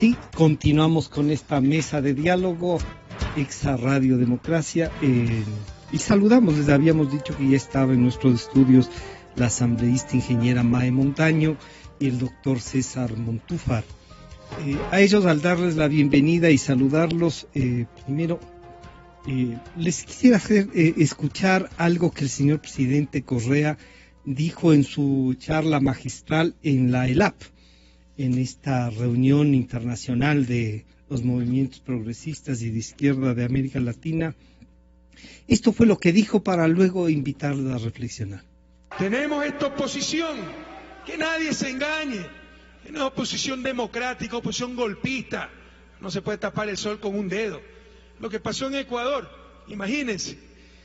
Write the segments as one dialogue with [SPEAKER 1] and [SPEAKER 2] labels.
[SPEAKER 1] Sí, continuamos con esta mesa de diálogo, Exa Radio Democracia, y saludamos, les habíamos dicho que ya estaba en nuestros estudios la asambleísta ingeniera Mae Montaño y el doctor César Montúfar. A ellos, al darles la bienvenida y saludarlos, primero les quisiera escuchar algo que el señor presidente Correa dijo en su charla magistral en la ELAP, en esta reunión internacional de los movimientos progresistas y de izquierda de América Latina. Esto fue lo que dijo para luego invitarles a reflexionar.
[SPEAKER 2] Tenemos esta oposición, que nadie se engañe, es una oposición democrática, oposición golpista, no se puede tapar el sol con un dedo. Lo que pasó en Ecuador, imagínense,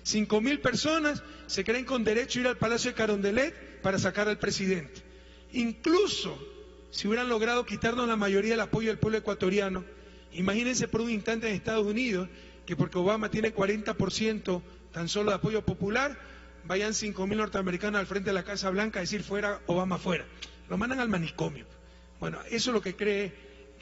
[SPEAKER 2] 5.000 personas se creen con derecho a ir al Palacio de Carondelet para sacar al presidente. Incluso si hubieran logrado quitarnos la mayoría del apoyo del pueblo ecuatoriano, imagínense por un instante en Estados Unidos, que porque Obama tiene 40% tan solo de apoyo popular, vayan 5.000 norteamericanos al frente de la Casa Blanca a decir fuera, Obama fuera. Lo mandan al manicomio. Bueno, eso es lo que cree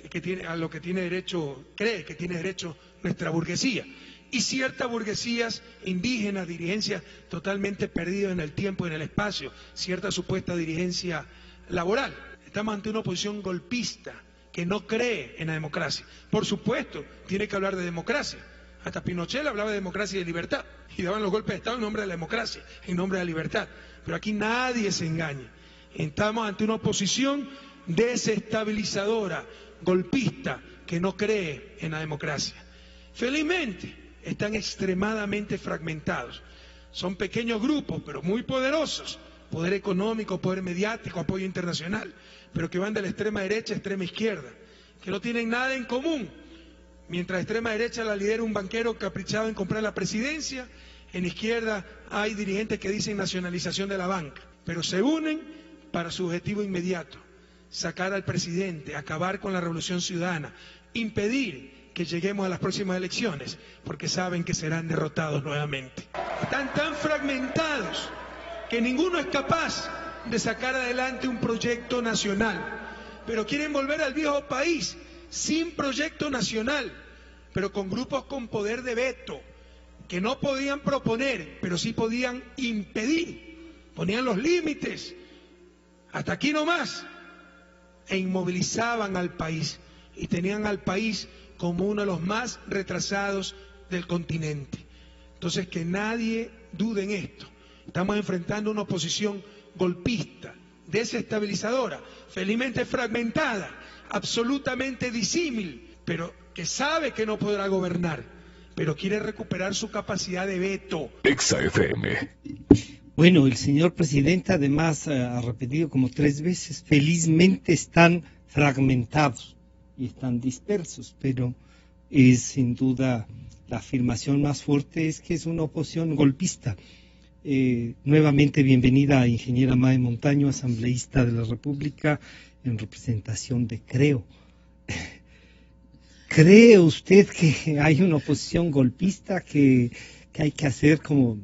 [SPEAKER 2] que tiene derecho nuestra burguesía. Y ciertas burguesías indígenas, dirigencias totalmente perdidas en el tiempo y en el espacio, cierta supuesta dirigencia laboral. Estamos ante una oposición golpista que no cree en la democracia. Por supuesto, tiene que hablar de democracia. Hasta Pinochet hablaba de democracia y de libertad. Y daban los golpes de Estado en nombre de la democracia, en nombre de la libertad. Pero aquí nadie se engaña. Estamos ante una oposición desestabilizadora, golpista, que no cree en la democracia. Felizmente, están extremadamente fragmentados. Son pequeños grupos, pero muy poderosos. Poder económico, poder mediático, apoyo internacional, pero que van de la extrema derecha a extrema izquierda, que no tienen nada en común. Mientras la extrema derecha la lidera un banquero caprichado en comprar la presidencia, en izquierda hay dirigentes que dicen nacionalización de la banca, pero se unen para su objetivo inmediato: sacar al presidente, acabar con la revolución ciudadana, impedir que lleguemos a las próximas elecciones, porque saben que serán derrotados nuevamente. Están tan fragmentados que ninguno es capaz de sacar adelante un proyecto nacional, pero quieren volver al viejo país sin proyecto nacional, pero con grupos con poder de veto, que no podían proponer, pero sí podían impedir, ponían los límites, hasta aquí nomás, e inmovilizaban al país, y tenían al país como uno de los más retrasados del continente. Entonces, que nadie dude en esto. Estamos enfrentando una oposición golpista, desestabilizadora, felizmente fragmentada, absolutamente disímil, pero que sabe que no podrá gobernar, pero quiere recuperar su capacidad de veto.
[SPEAKER 3] Exa FM.
[SPEAKER 1] Bueno, el señor presidente además ha repetido como 3 veces, felizmente están fragmentados y están dispersos, pero es sin duda la afirmación más fuerte es que es una oposición golpista. Nuevamente bienvenida a ingeniera Mae Montaño, asambleísta de la República en representación de Creo. ¿Cree usted que hay una oposición golpista que hay que hacer como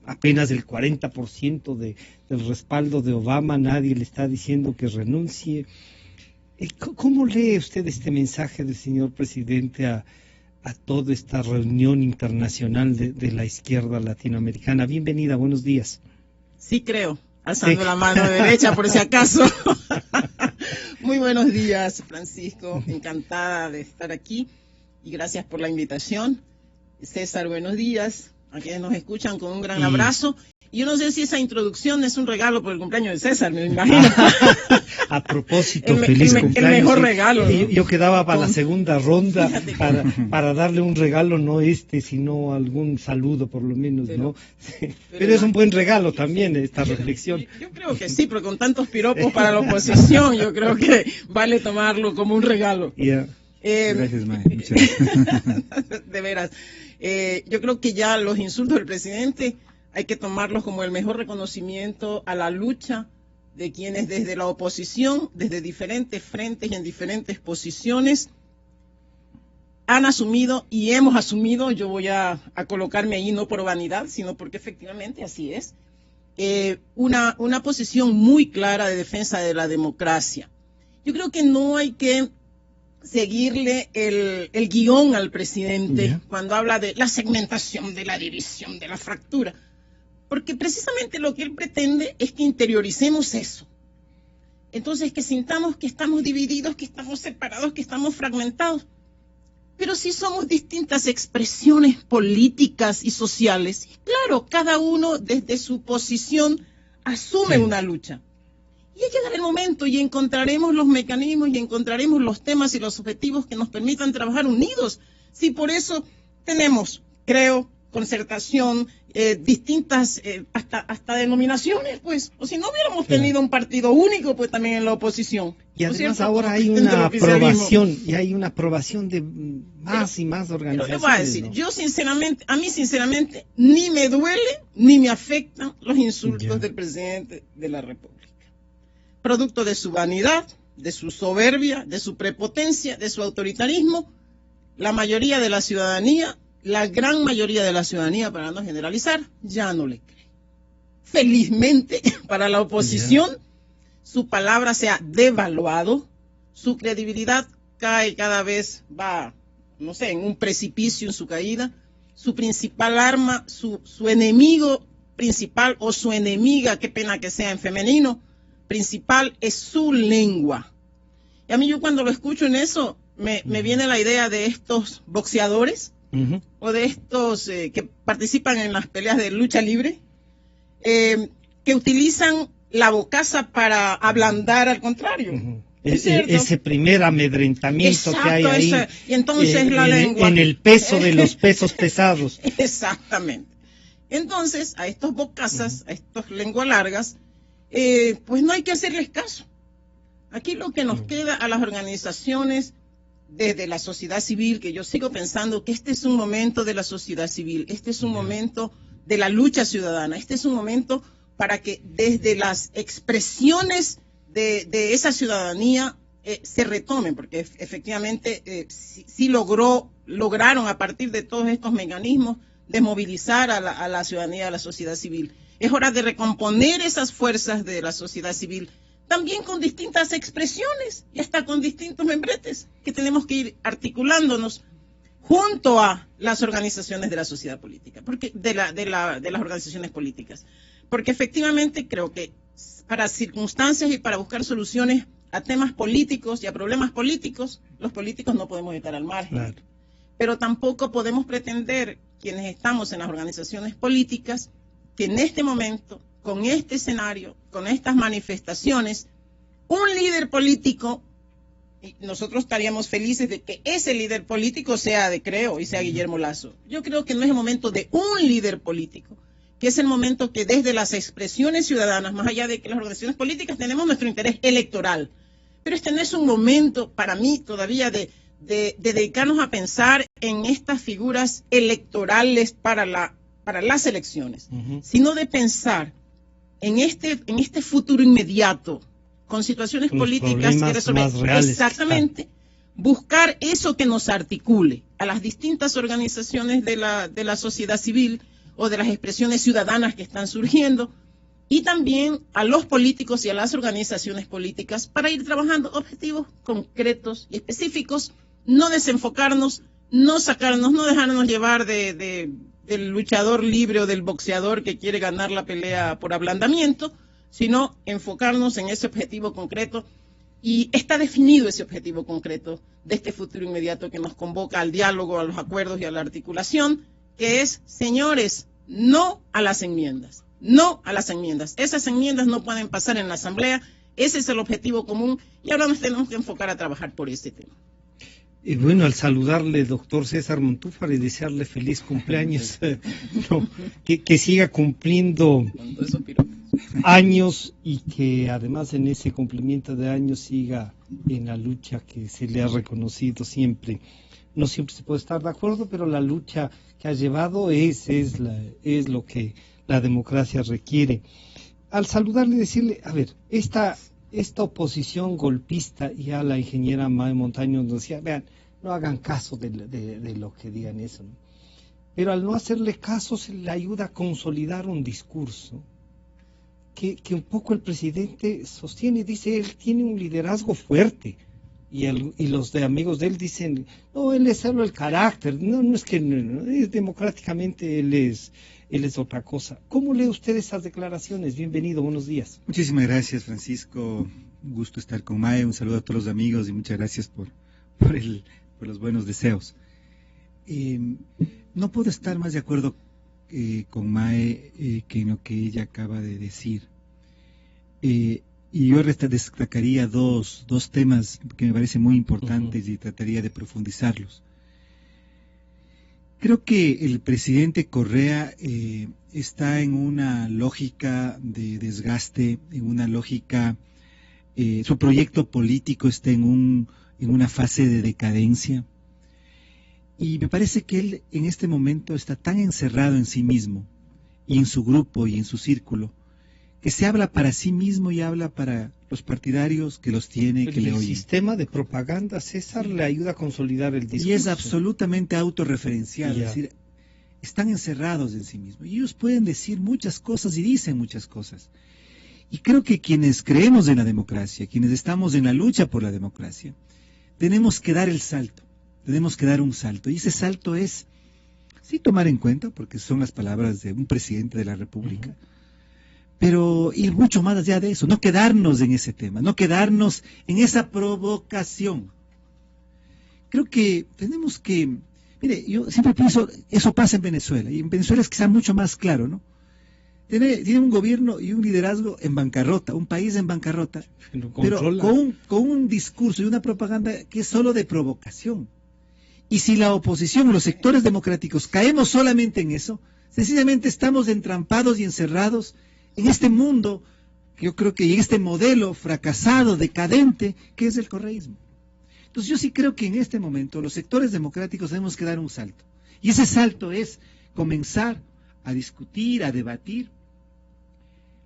[SPEAKER 1] apenas el 40% del respaldo de Obama? Nadie le está diciendo que renuncie. ¿Cómo lee usted este mensaje del señor presidente a toda esta reunión internacional de la izquierda latinoamericana? Bienvenida, buenos días.
[SPEAKER 4] Sí, creo, alzando la mano derecha por si acaso. Muy buenos días, Francisco, encantada de estar aquí y gracias por la invitación. César, buenos días, a quienes nos escuchan con un gran abrazo. Y yo no sé si esa introducción es un regalo por el cumpleaños de César, me imagino.
[SPEAKER 1] A propósito, feliz cumpleaños.
[SPEAKER 4] El mejor regalo, ¿no?
[SPEAKER 1] Yo quedaba para la segunda ronda para darle un regalo, no sino algún saludo por lo menos, ¿no? Pero es un buen regalo también esta reflexión.
[SPEAKER 4] Yo creo que sí, pero con tantos piropos para la oposición, yo creo que vale tomarlo como un regalo.
[SPEAKER 3] Gracias, Mae. Muchas gracias.
[SPEAKER 4] De veras. Yo creo que ya los insultos del presidente hay que tomarlos como el mejor reconocimiento a la lucha de quienes desde la oposición, desde diferentes frentes y en diferentes posiciones, han asumido y hemos asumido, yo voy a colocarme ahí no por vanidad, sino porque efectivamente así es, una posición muy clara de defensa de la democracia. Yo creo que no hay que seguirle el guión al presidente cuando habla de la segmentación, de la división, de la fractura. Porque precisamente lo que él pretende es que interioricemos eso. Entonces, que sintamos que estamos divididos, que estamos separados, que estamos fragmentados. Pero sí somos distintas expresiones políticas y sociales. Y claro, cada uno desde su posición asume una lucha. Y hay que dar el momento y encontraremos los mecanismos y encontraremos los temas y los objetivos que nos permitan trabajar unidos. Sí, por eso tenemos, creo, concertación, distintas, hasta denominaciones, pues. O si no hubiéramos tenido un partido único, pues también en la oposición.
[SPEAKER 1] Y además ahora hay una aprobación, de más y más organizaciones.
[SPEAKER 4] Pero le voy a decir, ¿no? A mí sinceramente, ni me duele ni me afectan los insultos del presidente de la República. Producto de su vanidad, de su soberbia, de su prepotencia, de su autoritarismo, la mayoría de la ciudadanía, la gran mayoría de la ciudadanía, para no generalizar, ya no le cree. Felizmente, para la oposición, su palabra se ha devaluado, su credibilidad cae cada vez, va, no sé, en un precipicio en su caída. Su principal arma, su enemigo principal o su enemiga, qué pena que sea en femenino, principal es su lengua. Y a mí yo cuando lo escucho en eso, me viene la idea de estos boxeadores o de estos que participan en las peleas de lucha libre, que utilizan la bocaza para ablandar al contrario.
[SPEAKER 1] Ese primer amedrentamiento que hay ahí,
[SPEAKER 4] y entonces la lengua.
[SPEAKER 1] En el peso de los pesos pesados.
[SPEAKER 4] Exactamente. Entonces, a estos bocazas, a estos lenguas largas, pues no hay que hacerles caso. Aquí lo que nos queda a las organizaciones desde la sociedad civil, que yo sigo pensando que este es un momento de la sociedad civil, este es un momento de la lucha ciudadana, este es un momento para que desde las expresiones de esa ciudadanía se retomen, porque efectivamente sí lograron a partir de todos estos mecanismos desmovilizar a la ciudadanía, a la sociedad civil. Es hora de recomponer esas fuerzas de la sociedad civil, también con distintas expresiones y hasta con distintos membretes, que tenemos que ir articulándonos junto a las organizaciones de la sociedad política, porque de las organizaciones políticas. Porque efectivamente creo que para circunstancias y para buscar soluciones a temas políticos y a problemas políticos, los políticos no podemos estar al margen. Claro. Pero tampoco podemos pretender, quienes estamos en las organizaciones políticas, que en este momento, con este escenario, con estas manifestaciones, un líder político, y nosotros estaríamos felices de que ese líder político sea de Creo y sea Guillermo Lasso. Yo creo que no es el momento de un líder político, que es el momento que desde las expresiones ciudadanas, más allá de que las organizaciones políticas tenemos nuestro interés electoral, pero este no es un momento para mí todavía de dedicarnos a pensar en estas figuras electorales para las elecciones, sino de pensar en este futuro inmediato, con situaciones políticas que resolver. Exactamente. Buscar eso que nos articule a las distintas organizaciones de la sociedad civil o de las expresiones ciudadanas que están surgiendo, y también a los políticos y a las organizaciones políticas para ir trabajando objetivos concretos y específicos, no desenfocarnos, no sacarnos, no dejarnos llevar del luchador libre o del boxeador que quiere ganar la pelea por ablandamiento, sino enfocarnos en ese objetivo concreto. Y está definido ese objetivo concreto de este futuro inmediato que nos convoca al diálogo, a los acuerdos y a la articulación, que es, señores, no a las enmiendas. No a las enmiendas. Esas enmiendas no pueden pasar en la Asamblea. Ese es el objetivo común y ahora nos tenemos que enfocar a trabajar por este tema.
[SPEAKER 1] Y bueno, al saludarle, doctor César Montúfar, y desearle feliz cumpleaños, que siga cumpliendo años y que además en ese cumplimiento de años siga en la lucha que se le ha reconocido siempre. No siempre se puede estar de acuerdo, pero la lucha que ha llevado es lo que la democracia requiere. Al saludarle y decirle, a ver, esta oposición golpista, y a la ingeniera Mae Montaño nos decía, vean, no hagan caso de lo que digan eso, ¿no? Pero al no hacerle caso se le ayuda a consolidar un discurso que un poco el presidente sostiene, dice, él tiene un liderazgo fuerte, y los de amigos de él dicen, no, él es solo el carácter, no es que democráticamente él es otra cosa. ¿Cómo lee usted esas declaraciones? Bienvenido, buenos días.
[SPEAKER 5] Muchísimas gracias, Francisco. Un gusto estar con Mae. Un saludo a todos los amigos y muchas gracias por los buenos deseos. No puedo estar más de acuerdo con Mae que en lo que ella acaba de decir. Y yo destacaría dos temas que me parecen muy importantes y trataría de profundizarlos. Creo que el presidente Correa está en una lógica de desgaste, en una lógica, su proyecto político está en una fase de decadencia. Y me parece que él en este momento está tan encerrado en sí mismo, y en su grupo y en su círculo, que se habla para sí mismo y habla para los partidarios que los tiene, que le oyen.
[SPEAKER 1] El sistema de propaganda, César, le ayuda a consolidar el discurso.
[SPEAKER 5] Y es absolutamente autorreferencial, es decir, están encerrados en sí mismos. Y ellos pueden decir muchas cosas y dicen muchas cosas. Y creo que quienes creemos en la democracia, quienes estamos en la lucha por la democracia, tenemos que dar el salto, tenemos que dar un salto. Y ese salto es, sí, tomar en cuenta, porque son las palabras de un presidente de la República, pero ir mucho más allá de eso, no quedarnos en ese tema, no quedarnos en esa provocación. Creo que tenemos que, mire, yo siempre pienso, eso pasa en Venezuela, y en Venezuela es quizá mucho más claro, ¿no? Tiene un gobierno y un liderazgo en bancarrota, un país en bancarrota, pero con un discurso y una propaganda que es solo de provocación. Y si la oposición, los sectores democráticos, caemos solamente en eso, sencillamente estamos entrampados y encerrados en este mundo, que yo creo que en este modelo fracasado, decadente, que es el correísmo. Entonces yo sí creo que en este momento los sectores democráticos tenemos que dar un salto. Y ese salto es comenzar a discutir, a debatir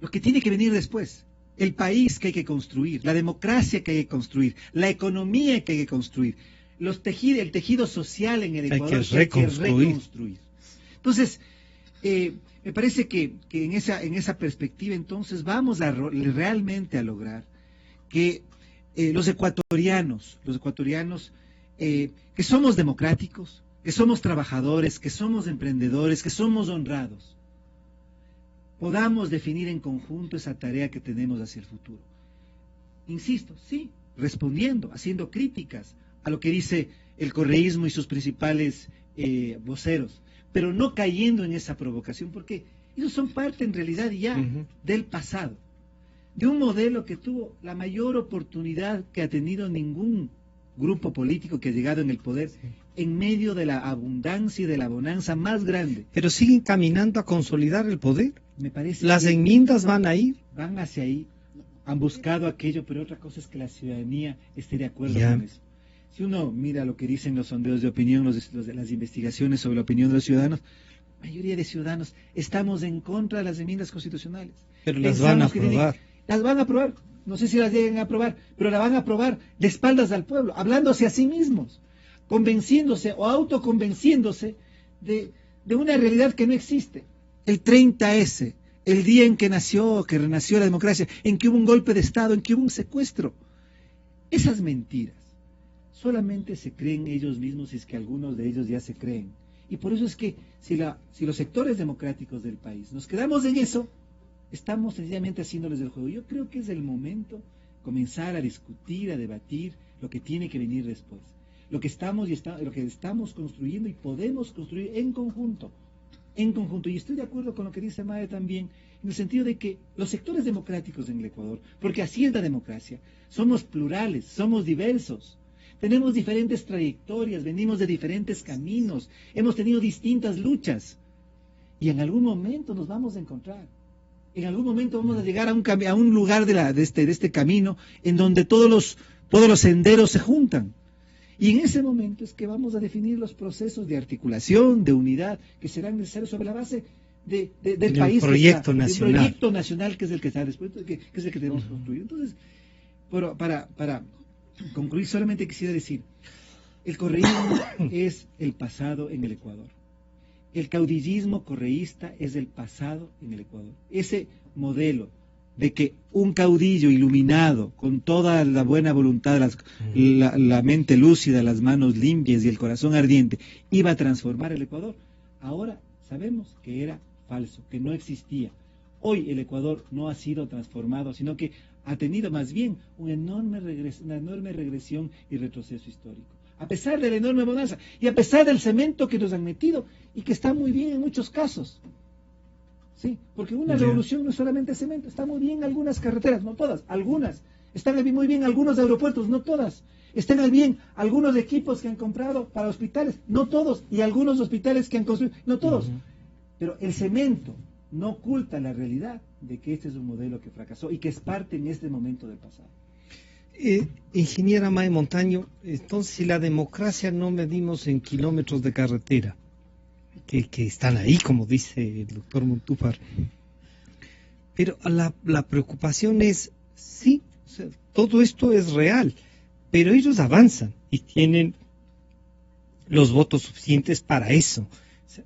[SPEAKER 5] lo que tiene que venir después. El país que hay que construir, la democracia que hay que construir, la economía que hay que construir, el tejido social en el Ecuador
[SPEAKER 1] hay que reconstruir.
[SPEAKER 5] Entonces, me parece que en esa perspectiva entonces vamos realmente a lograr que los ecuatorianos, que somos democráticos, que somos trabajadores, que somos emprendedores, que somos honrados, podamos definir en conjunto esa tarea que tenemos hacia el futuro. Insisto, sí, respondiendo, haciendo críticas a lo que dice el correísmo y sus principales voceros, pero no cayendo en esa provocación, porque ellos son parte en realidad ya del pasado, de un modelo que tuvo la mayor oportunidad que ha tenido ningún grupo político que ha llegado en el poder, en medio de la abundancia y de la bonanza más grande.
[SPEAKER 1] Pero siguen caminando a consolidar el poder.
[SPEAKER 5] Me parece
[SPEAKER 1] las enmiendas van a ir.
[SPEAKER 5] Van hacia ahí, han buscado aquello, pero otra cosa es que la ciudadanía esté de acuerdo con eso. Si uno mira lo que dicen los sondeos de opinión, las investigaciones sobre la opinión de los ciudadanos, la mayoría de ciudadanos estamos en contra de las enmiendas constitucionales.
[SPEAKER 1] Pero las van a aprobar.
[SPEAKER 5] Las van a aprobar, no sé si las lleguen a aprobar, pero las van a aprobar de espaldas al pueblo, hablándose a sí mismos, convenciéndose o autoconvenciéndose de una realidad que no existe. El 30S, el día en que renació la democracia, en que hubo un golpe de Estado, en que hubo un secuestro. Esas mentiras solamente se creen ellos mismos, si es que algunos de ellos ya se creen. Y por eso es que si los sectores democráticos del país nos quedamos en eso, estamos sencillamente haciéndoles el juego. Yo creo que es el momento comenzar a discutir, a debatir lo que tiene que venir después. Lo que estamos construyendo y podemos construir en conjunto. Y estoy de acuerdo con lo que dice Mae también, en el sentido de que los sectores democráticos en el Ecuador, porque así es la democracia, somos plurales, somos diversos. Tenemos diferentes trayectorias, venimos de diferentes caminos, hemos tenido distintas luchas y en algún momento nos vamos a encontrar. En algún momento vamos a llegar a un lugar de este camino en donde todos los senderos se juntan. Y en ese momento es que vamos a definir los procesos de articulación, de unidad, que serán necesarios sobre la base del país.
[SPEAKER 1] Proyecto nacional.
[SPEAKER 5] El proyecto nacional que es el que está después, que es el que tenemos construido. Entonces, para concluir, solamente quisiera decir, el correísmo es el pasado en el Ecuador. El caudillismo correísta es el pasado en el Ecuador. Ese modelo de que un caudillo iluminado, con toda la buena voluntad, la mente lúcida, las manos limpias y el corazón ardiente, iba a transformar el Ecuador. Ahora sabemos que era falso, que no existía. Hoy el Ecuador no ha sido transformado, sino que ha tenido más bien una enorme regresión y retroceso histórico. A pesar de la enorme bonanza y a pesar del cemento que nos han metido y que está muy bien en muchos casos. Sí, porque una revolución no es solamente cemento, está muy bien algunas carreteras, no todas, algunas. Están muy bien algunos aeropuertos, no todas. Están bien algunos equipos que han comprado para hospitales, no todos, y algunos hospitales que han construido, no todos. Pero el cemento no oculta la realidad de que este es un modelo que fracasó y que es parte en este momento del pasado.
[SPEAKER 1] Ingeniera May Montaño, entonces si la democracia no medimos en kilómetros de carretera, que están ahí, como dice el doctor Montúfar, pero la preocupación es, sí, o sea, todo esto es real, pero ellos avanzan y tienen los votos suficientes para eso.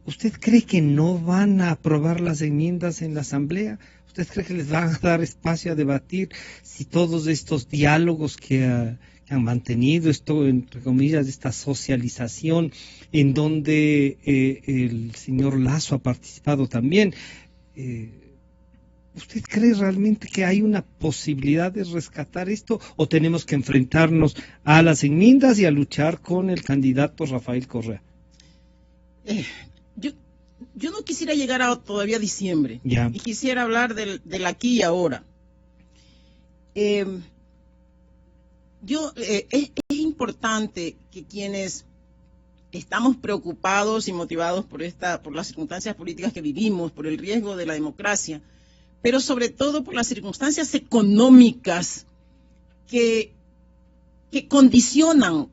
[SPEAKER 1] ¿Usted cree que no van a aprobar las enmiendas en la Asamblea? ¿Usted cree que les van a dar espacio a debatir si todos estos diálogos que han mantenido, esto entre comillas, esta socialización en donde el señor Lasso ha participado también, ¿usted cree realmente que hay una posibilidad de rescatar esto o tenemos que enfrentarnos a las enmiendas y a luchar con el candidato Rafael Correa?
[SPEAKER 4] Yo no quisiera llegar a todavía diciembre y quisiera hablar del aquí y ahora. Es importante que quienes estamos preocupados y motivados por las circunstancias políticas que vivimos, por el riesgo de la democracia, pero sobre todo por las circunstancias económicas que condicionan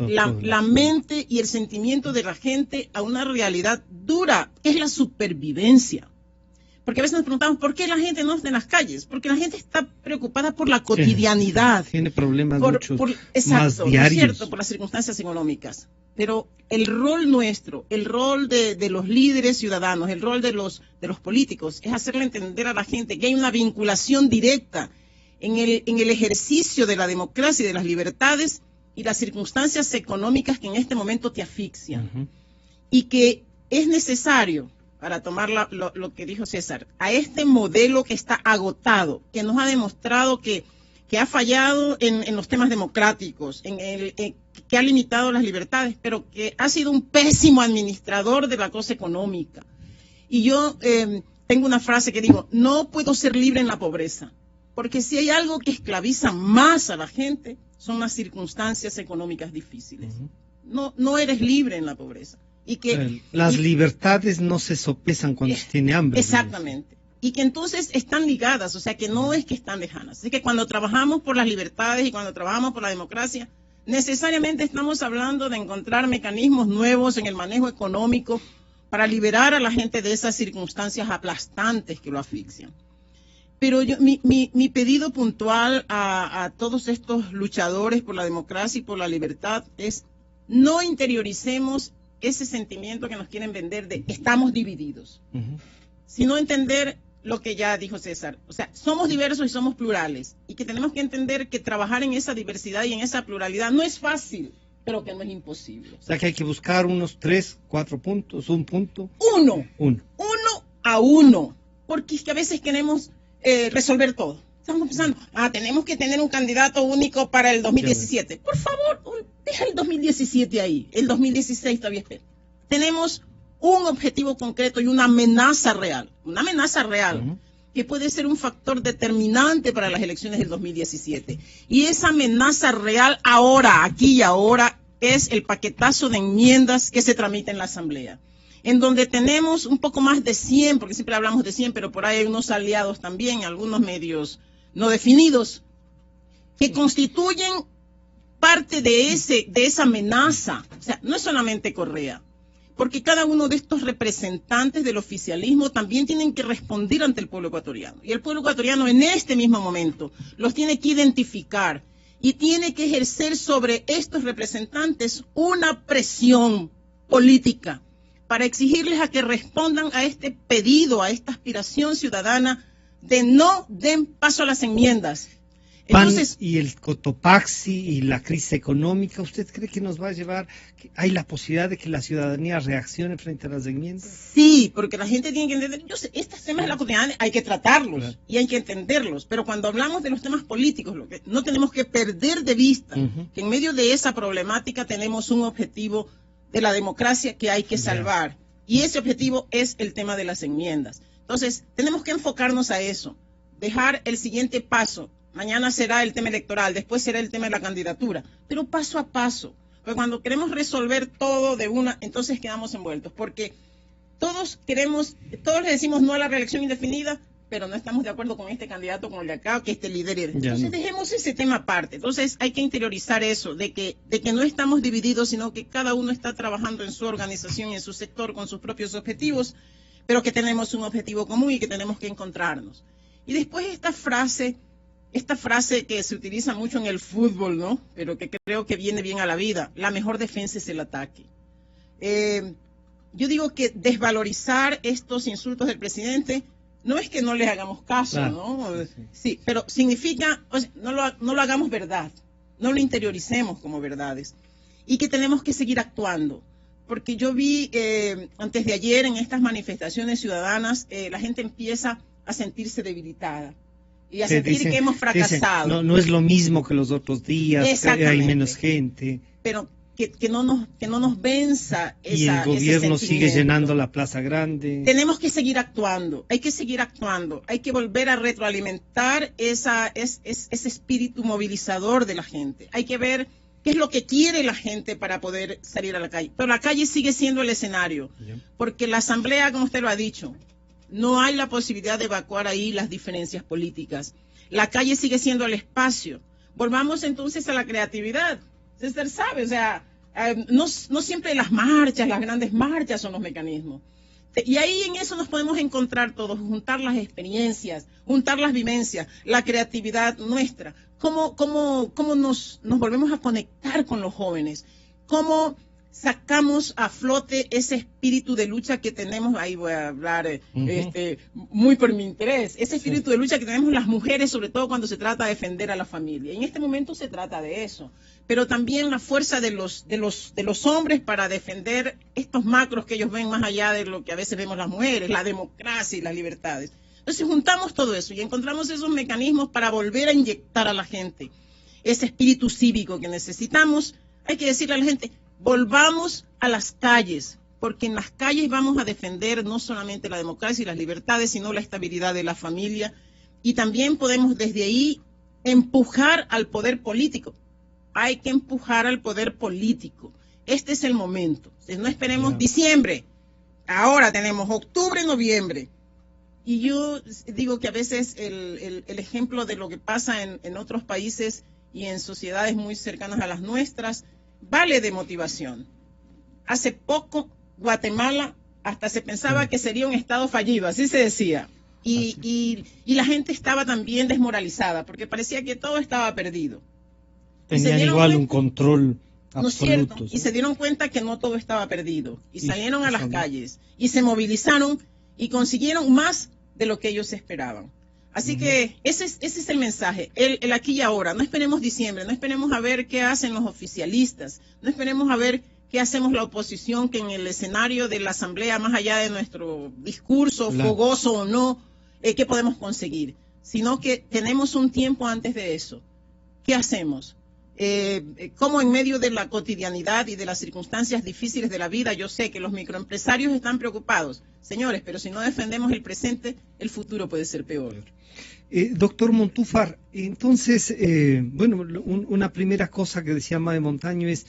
[SPEAKER 4] la mente y el sentimiento de la gente a una realidad dura, que es la supervivencia. Porque a veces nos preguntamos, ¿por qué la gente no está en las calles? Porque la gente está preocupada por la cotidianidad.
[SPEAKER 1] Tiene problemas muchos
[SPEAKER 4] exacto,
[SPEAKER 1] más diarios.
[SPEAKER 4] ¿no es cierto? Por las circunstancias económicas. Pero el rol nuestro, el rol de los líderes ciudadanos, el rol de los políticos, es hacerle entender a la gente que hay una vinculación directa en el ejercicio de la democracia y de las libertades y las circunstancias económicas que en este momento te asfixian. Y que es necesario, para tomar lo que dijo César, a este modelo que está agotado, que nos ha demostrado que ha fallado en los temas democráticos, que ha limitado las libertades, pero que ha sido un pésimo administrador de la cosa económica. Y yo tengo una frase que digo, no puedo ser libre en la pobreza, porque si hay algo que esclaviza más a la gente, son las circunstancias económicas difíciles. No eres libre en la pobreza.
[SPEAKER 1] Las libertades no se sopesan cuando se tiene hambre.
[SPEAKER 4] Exactamente. Y que entonces están ligadas, o sea que no es que están lejanas. Así que cuando trabajamos por las libertades y cuando trabajamos por la democracia, necesariamente estamos hablando de encontrar mecanismos nuevos en el manejo económico para liberar a la gente de esas circunstancias aplastantes que lo asfixian. Pero mi pedido puntual a todos estos luchadores por la democracia y por la libertad es no interioricemos ese sentimiento que nos quieren vender de estamos divididos, sino entender lo que ya dijo César. O sea, somos diversos y somos plurales y que tenemos que entender que trabajar en esa diversidad y en esa pluralidad no es fácil, pero que no es imposible.
[SPEAKER 1] O sea, que hay que buscar unos 3, 4 puntos, un punto.
[SPEAKER 4] Uno a uno, porque es que a veces queremos resolver todo. Estamos pensando, tenemos que tener un candidato único para el 2017. Por favor, deja el 2017 ahí. El 2016 todavía espera. Tenemos un objetivo concreto y una amenaza real. Una amenaza real que puede ser un factor determinante para las elecciones del 2017. Y esa amenaza real ahora, aquí y ahora, es el paquetazo de enmiendas que se tramita en la Asamblea, en donde tenemos un poco más de 100, porque siempre hablamos de 100, pero por ahí hay unos aliados también, algunos medios no definidos, que constituyen parte de esa amenaza. O sea, no es solamente Correa, porque cada uno de estos representantes del oficialismo también tienen que responder ante el pueblo ecuatoriano. Y el pueblo ecuatoriano en este mismo momento los tiene que identificar y tiene que ejercer sobre estos representantes una presión política para exigirles a que respondan a este pedido, a esta aspiración ciudadana de no den paso a las enmiendas. Entonces,
[SPEAKER 1] y el Cotopaxi y la crisis económica, ¿usted cree que nos va a llevar, hay la posibilidad de que la ciudadanía reaccione frente a las enmiendas?
[SPEAKER 4] Sí, porque la gente tiene que entender, yo sé, estos temas de la cotidiana hay que tratarlos, claro, y hay que entenderlos, pero cuando hablamos de los temas políticos, lo que no tenemos que perder de vista, que en medio de esa problemática tenemos un objetivo de la democracia que hay que salvar, y ese objetivo es el tema de las enmiendas. Entonces, tenemos que enfocarnos a eso, dejar el siguiente paso. Mañana será el tema electoral, después será el tema de la candidatura, pero paso a paso. Porque cuando queremos resolver todo de una, entonces quedamos envueltos. Porque todos le decimos no a la reelección indefinida, pero no estamos de acuerdo con este candidato, con el de acá, que este líder. Entonces dejemos ese tema aparte. Entonces hay que interiorizar eso, de que no estamos divididos, sino que cada uno está trabajando en su organización y en su sector con sus propios objetivos, pero que tenemos un objetivo común y que tenemos que encontrarnos. Y después esta frase que se utiliza mucho en el fútbol, ¿no? Pero que creo que viene bien a la vida. La mejor defensa es el ataque. Yo digo que desvalorizar estos insultos del presidente no es que no les hagamos caso, claro, ¿no? Sí, pero significa, o sea, no lo hagamos verdad, no lo interioricemos como verdades. Y que tenemos que seguir actuando. Porque yo vi antes de ayer en estas manifestaciones ciudadanas, la gente empieza a sentirse debilitada. Y a sentir que hemos fracasado.
[SPEAKER 1] No es lo mismo que los otros días, que hay menos gente.
[SPEAKER 4] Pero que no nos venza
[SPEAKER 1] y el gobierno sigue llenando la Plaza Grande.
[SPEAKER 4] Tenemos que seguir actuando, hay que volver a retroalimentar ese espíritu movilizador de la gente. Hay que ver qué es lo que quiere la gente para poder salir a la calle. Pero la calle sigue siendo el escenario, porque la asamblea, como usted lo ha dicho, no hay la posibilidad de evacuar ahí las diferencias políticas. La calle sigue siendo el espacio. Volvamos entonces a la creatividad. César sabe, o sea, no siempre las marchas, las grandes marchas son los mecanismos. Y ahí en eso nos podemos encontrar todos, juntar las experiencias, juntar las vivencias, la creatividad nuestra. ¿Cómo nos volvemos a conectar con los jóvenes? ¿Cómo sacamos a flote ese espíritu de lucha que tenemos? Ahí voy a hablar muy por mi interés, ese espíritu de lucha que tenemos las mujeres, sobre todo cuando se trata de defender a la familia. Y en este momento se trata de eso, pero también la fuerza de los hombres para defender estos macros que ellos ven más allá de lo que a veces vemos las mujeres, la democracia y las libertades. Entonces juntamos todo eso y encontramos esos mecanismos para volver a inyectar a la gente ese espíritu cívico que necesitamos. Hay que decirle a la gente: volvamos a las calles, porque en las calles vamos a defender no solamente la democracia y las libertades, sino la estabilidad de la familia. Y también podemos desde ahí empujar al poder político. Hay que empujar al poder político. Este es el momento. Entonces, no esperemos diciembre. Ahora tenemos octubre, noviembre. Y yo digo que a veces el ejemplo de lo que pasa en otros países y en sociedades muy cercanas a las nuestras vale de motivación. Hace poco Guatemala hasta se pensaba que sería un estado fallido, así se decía. Y la gente estaba también desmoralizada porque parecía que todo estaba perdido.
[SPEAKER 1] Tenían igual un control absoluto.
[SPEAKER 4] ¿No es cierto? Y se dieron cuenta que no todo estaba perdido. Y salieron a las calles y se movilizaron y consiguieron más de lo que ellos esperaban. Así que ese es el mensaje, el aquí y ahora. No esperemos diciembre, no esperemos a ver qué hacen los oficialistas, no esperemos a ver qué hacemos la oposición, que en el escenario de la asamblea, más allá de nuestro discurso fogoso o no, qué podemos conseguir, sino que tenemos un tiempo antes de eso. ¿Qué hacemos? Como en medio de la cotidianidad y de las circunstancias difíciles de la vida, yo sé que los microempresarios están preocupados. Señores, pero si no defendemos el presente, el futuro puede ser peor.
[SPEAKER 1] Doctor Montúfar, entonces, una primera cosa que decía Mae Montaño es,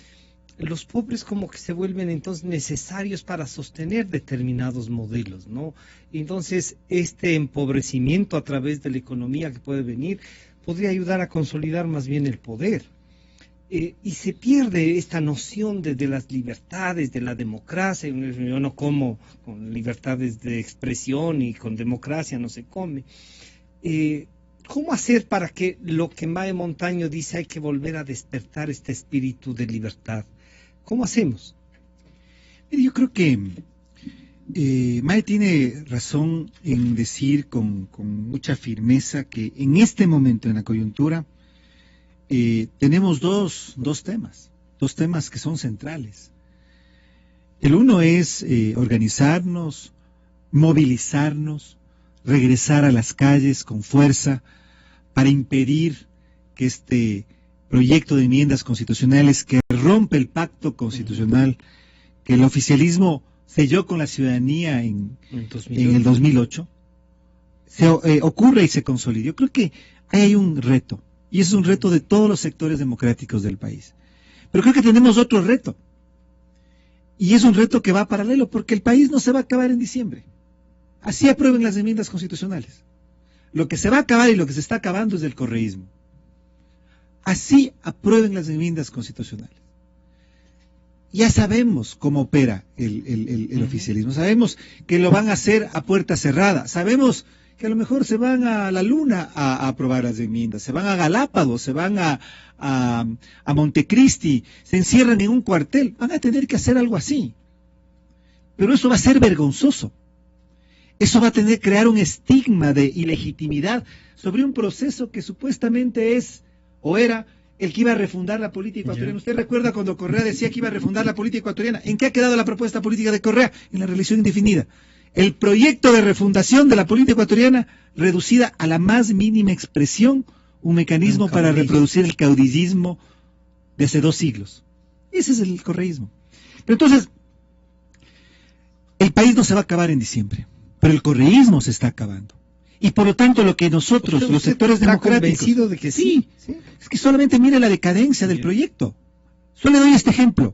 [SPEAKER 1] los pobres como que se vuelven entonces necesarios para sostener determinados modelos, ¿no? Entonces, este empobrecimiento a través de la economía que puede venir, podría ayudar a consolidar más bien el poder. Y se pierde esta noción de las libertades, de la democracia. Yo no como con libertades de expresión y con democracia no se come. ¿Cómo hacer para que lo que Mae Montaño dice, hay que volver a despertar este espíritu de libertad? ¿Cómo hacemos?
[SPEAKER 5] Yo creo que Mae tiene razón en decir con mucha firmeza que en este momento, en la coyuntura, tenemos dos temas que son centrales. El uno es organizarnos, movilizarnos, regresar a las calles con fuerza para impedir que este proyecto de enmiendas constitucionales que rompe el pacto constitucional que el oficialismo selló con la ciudadanía en el 2008, ocurre y se consolide. Yo creo que hay un reto, y ese es un reto de todos los sectores democráticos del país. Pero creo que tenemos otro reto, y es un reto que va paralelo, porque el país no se va a acabar en diciembre. Así aprueben las enmiendas constitucionales. Lo que se va a acabar y lo que se está acabando es el correísmo. Así aprueben las enmiendas constitucionales. Ya sabemos cómo opera el oficialismo, sabemos que lo van a hacer a puerta cerrada, sabemos que a lo mejor se van a la luna a aprobar las enmiendas, se van a Galápagos, se van a Montecristi, se encierran en un cuartel, van a tener que hacer algo así. Pero eso va a ser vergonzoso. Eso va a tener que crear un estigma de ilegitimidad sobre un proceso que supuestamente es o era el que iba a refundar la política ecuatoriana. ¿Usted recuerda cuando Correa decía que iba a refundar la política ecuatoriana? ¿En qué ha quedado la propuesta política de Correa? En la reelección indefinida. El proyecto de refundación de la política ecuatoriana reducida a la más mínima expresión, un mecanismo para reproducir el caudillismo de hace 2 siglos. Ese es el correísmo. Pero entonces, el país no se va a acabar en diciembre, pero el correísmo se está acabando. Y por lo tanto, lo que nosotros, los sectores democráticos...
[SPEAKER 1] convencido de que sí?
[SPEAKER 5] Es que solamente mire la decadencia del proyecto. Solo le doy este ejemplo.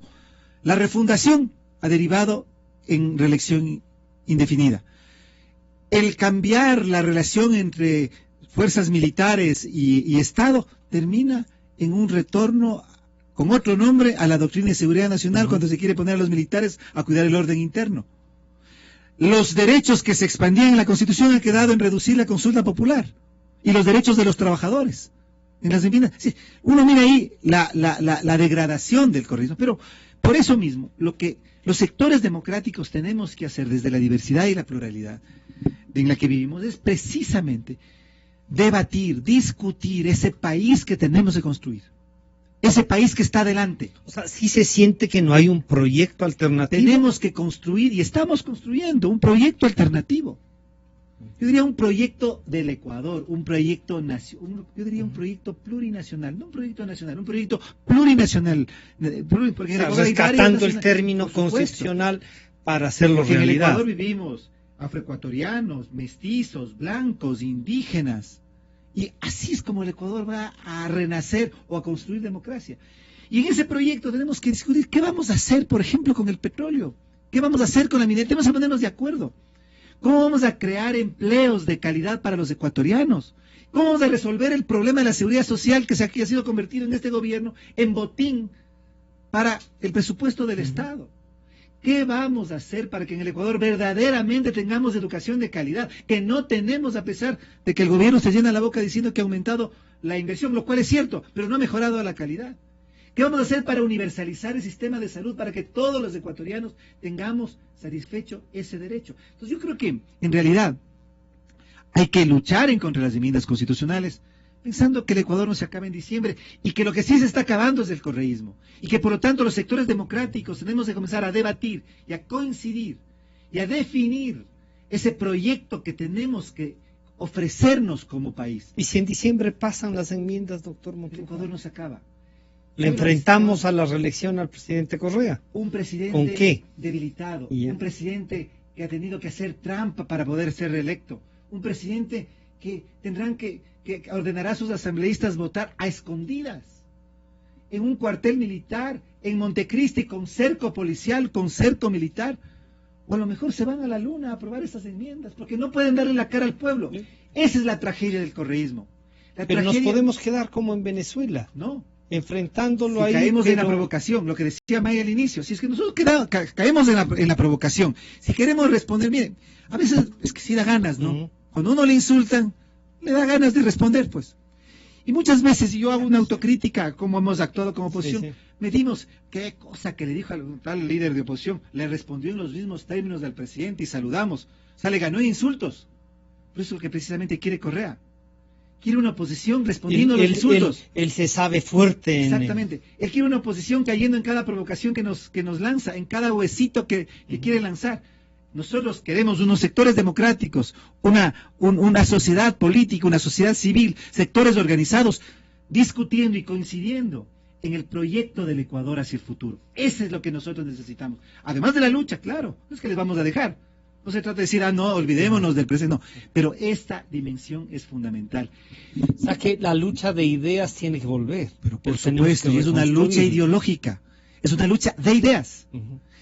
[SPEAKER 5] La refundación ha derivado en reelección indefinida. El cambiar la relación entre fuerzas militares y Estado termina en un retorno con otro nombre a la doctrina de seguridad nacional cuando se quiere poner a los militares a cuidar el orden interno. Los derechos que se expandían en la Constitución han quedado en reducir la consulta popular y los derechos de los trabajadores. En las enmiendas, sí, uno mira ahí la degradación del correísmo, pero por eso mismo, lo que los sectores democráticos tenemos que hacer desde la diversidad y la pluralidad en la que vivimos es precisamente debatir, discutir ese país que tenemos que construir. Ese país que está adelante.
[SPEAKER 1] O sea, sí se siente que no hay un proyecto alternativo.
[SPEAKER 5] Tenemos que construir, y estamos construyendo, un proyecto alternativo. Yo diría un proyecto del Ecuador, un proyecto yo diría un proyecto plurinacional, no un proyecto nacional, un proyecto plurinacional.
[SPEAKER 1] Porque rescatando el término constitucional para hacerlo realidad.
[SPEAKER 5] En el Ecuador vivimos afroecuatorianos, mestizos, blancos, indígenas. Y así es como el Ecuador va a renacer o a construir democracia. Y en ese proyecto tenemos que discutir qué vamos a hacer, por ejemplo, con el petróleo. ¿Qué vamos a hacer con la minería? Tenemos que ponernos de acuerdo. ¿Cómo vamos a crear empleos de calidad para los ecuatorianos? ¿Cómo vamos a resolver el problema de la seguridad social que ha sido convertido en este gobierno en botín para el presupuesto del Estado? ¿Qué vamos a hacer para que en el Ecuador verdaderamente tengamos educación de calidad? Que no tenemos, a pesar de que el gobierno se llena la boca diciendo que ha aumentado la inversión, lo cual es cierto, pero no ha mejorado la calidad. ¿Qué vamos a hacer para universalizar el sistema de salud, para que todos los ecuatorianos tengamos satisfecho ese derecho? Entonces yo creo que, en realidad, hay que luchar en contra de las enmiendas constitucionales, pensando que el Ecuador no se acabe en diciembre y que lo que sí se está acabando es el correísmo y que por lo tanto los sectores democráticos tenemos que comenzar a debatir y a coincidir y a definir ese proyecto que tenemos que ofrecernos como país.
[SPEAKER 1] ¿Y si en diciembre pasan las enmiendas, doctor Montúfar?
[SPEAKER 5] El Ecuador no se acaba.
[SPEAKER 1] ¿Le enfrentamos a la reelección al presidente Correa?
[SPEAKER 5] Un presidente
[SPEAKER 1] ¿con qué?
[SPEAKER 5] Debilitado, un presidente que ha tenido que hacer trampa para poder ser reelecto, un presidente que tendrán que ordenará a sus asambleístas votar a escondidas, en un cuartel militar, en Montecristi, con cerco policial, con cerco militar, o a lo mejor se van a la luna a aprobar esas enmiendas, porque no pueden darle la cara al pueblo. Esa es la tragedia del correísmo.
[SPEAKER 1] Pero nos podemos quedar como en Venezuela,
[SPEAKER 5] ¿no?
[SPEAKER 1] Enfrentándolo
[SPEAKER 5] si
[SPEAKER 1] ahí.
[SPEAKER 5] Caemos en la provocación, lo que decía Maya al inicio. Si es que nosotros caemos en la provocación, si queremos responder, miren, a veces es que sí da ganas, ¿no? Cuando uno le insultan, le da ganas de responder, pues. Y muchas veces, y yo hago una autocrítica, como hemos actuado como oposición, medimos qué cosa que le dijo al tal líder de oposición, le respondió en los mismos términos del presidente y saludamos. O sea, le ganó en insultos. Por eso es lo que precisamente quiere Correa. Quiere una oposición respondiendo a los insultos.
[SPEAKER 1] Él se sabe fuerte.
[SPEAKER 5] Exactamente. Él quiere una oposición cayendo en cada provocación que nos lanza, en cada huesito que quiere lanzar. Nosotros queremos unos sectores democráticos, una sociedad política, una sociedad civil, sectores organizados, discutiendo y coincidiendo en el proyecto del Ecuador hacia el futuro. Eso es lo que nosotros necesitamos. Además de la lucha, claro, no es que les vamos a dejar. No se trata de decir, no, olvidémonos del presente, no. Pero esta dimensión es fundamental.
[SPEAKER 1] O sea que la lucha de ideas tiene que volver.
[SPEAKER 5] Pero por supuesto, y es una lucha ideológica. Es una lucha de ideas.